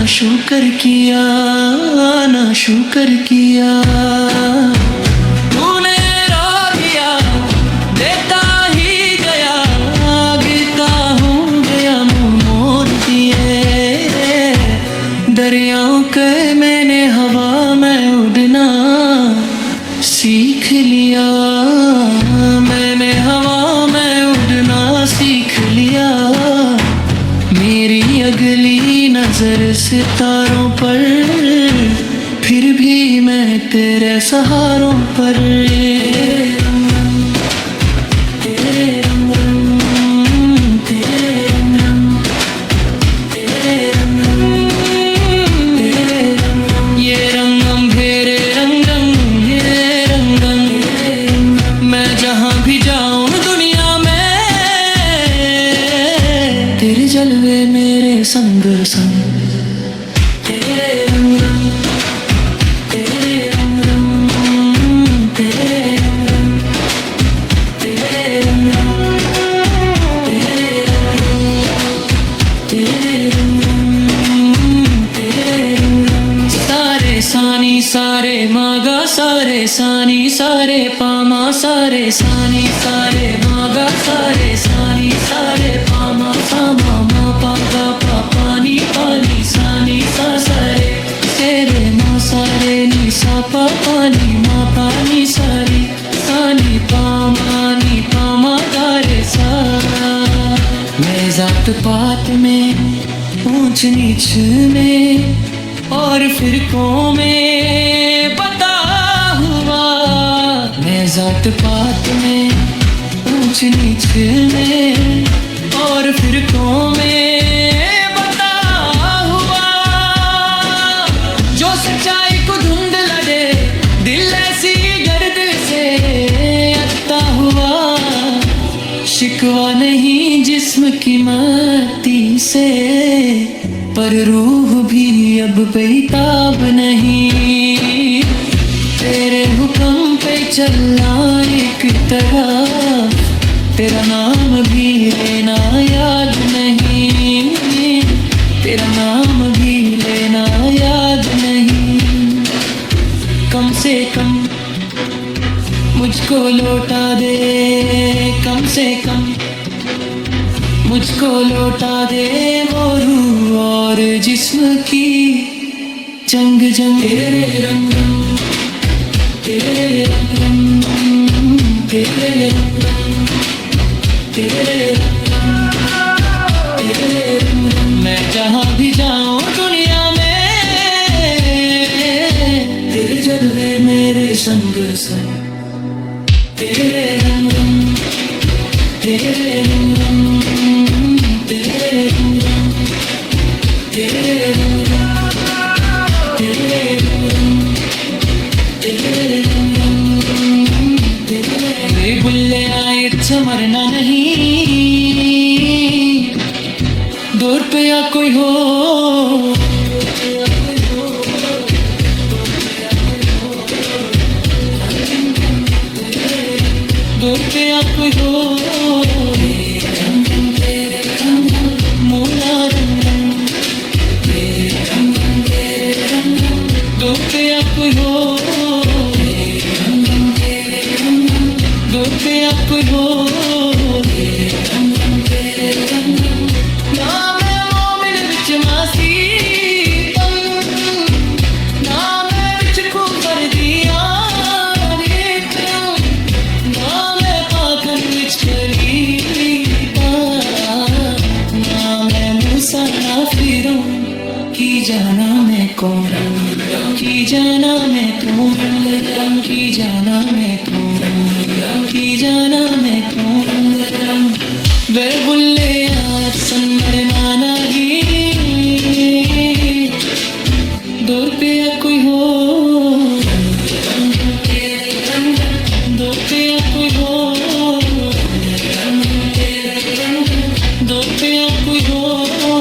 शुक्र किया ना शुक्र किया, तूने रो दिया देता ही गया, गिरता हूँ गया मुँह मोड़ दिए। दरियाओं के मैंने हवा में उड़ना सीख लिया, मैंने हवा में उड़ना सीख लिया। मेरी अगली नजर सितारों पर, फिर भी मैं तेरे सहारों पर। ये रंगम भेरे रंगम ये रंगम, मैं जहाँ भी जाऊँ दुनिया में तेरे जलवे मेरे संग संग। सानी सारे मागा सारे सानी सारे पामा सारे सानी सारे मागा सारे सानी सारे पामा सामा मा पागा पा पानी पानी सानी सा सारे तेरे मा सारे नी सा पा पानी मा पानी सारी सानी पामा गारे सा। मैं जात पात में ऊंच नीच में और फिरकों में बता हुआ, मैं जात पात में ऊंच नीच में और फिरकों में बता हुआ। जो सच्चाई को धुंध लड़े दिल ऐसी गर्द से अता हुआ, शिकवा नहीं जिस्म की मती से, पर रूह भी अब बेताब नहीं। तेरे हुक्म पे चलना एक तरह, तेरा नाम भी लेना याद नहीं, तेरा नाम भी लेना याद नहीं। कम से कम मुझको लौटा दे, कम से कम मुझको लौटा दे वो रूह और जिस्म की जंग जंग। तेरे रंगम तेरे रंगम तेरे रंगम तेरे रंगम तेरे रंगम, मैं जहाँ भी जाऊँ दुनिया में तेरे जलवे मेरे संग संग। तेरे रंगम तेरे रंगम तेरे रंगम तेरे रंगम तेरे रंगम तेरे रंगम तेरे। बुल्ले आए तो मरना नहीं, दूर पे या कोई हो दूर पे आ कोई हो रंग रंग तेरे रंग रंग मोला रंग रंग तेरे रंग रंग तेरे रंग रंग दूर पे आ कोई हो रंग रंग तेरे रंग रंग दूर पे आ कोई हो रंग रंग तेरे रंग रंग ना मैं मोमिन विच मासी ना मैं विच खूबर दिया की जाना मैं कौन की जाना मैं कौन की जाना मैं कौन की जाना मैं कौन वे बुल्ले यार सन्मर माना ही दूर पे कोई हो दूर पे कोई हो दूर पे कोई हो